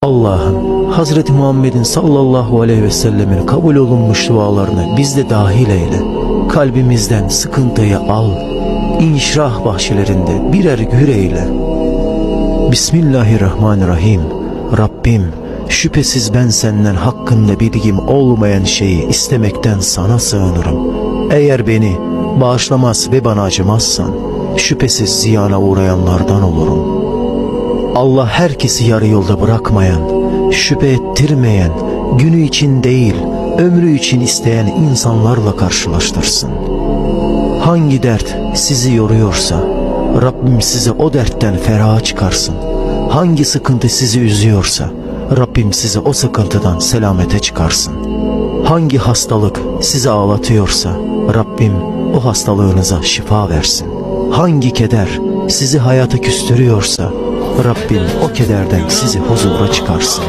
Allah'ım Hazreti Muhammed'in sallallahu aleyhi ve sellemin kabul olunmuş dualarını biz de dahil eyle. Kalbimizden sıkıntıyı al. İnşirah bahçelerinde birer gür eyle. Bismillahirrahmanirrahim. Rabbim, şüphesiz ben senden hakkında bilgim olmayan şeyi istemekten sana sığınırım. Eğer beni bağışlamaz ve bana acımazsan, şüphesiz ziyana uğrayanlardan olurum. Allah herkesi yarı yolda bırakmayan, şüphe ettirmeyen, günü için değil, ömrü için isteyen insanlarla karşılaştırsın. Hangi dert sizi yoruyorsa, Rabbim sizi o dertten feraha çıkarsın. Hangi sıkıntı sizi üzüyorsa, Rabbim sizi o sıkıntıdan selamete çıkarsın. Hangi hastalık sizi ağlatıyorsa, Rabbim o hastalığınıza şifa versin. Hangi keder sizi hayata küstürüyorsa, Rabbim o kederden sizi huzura çıkarsın.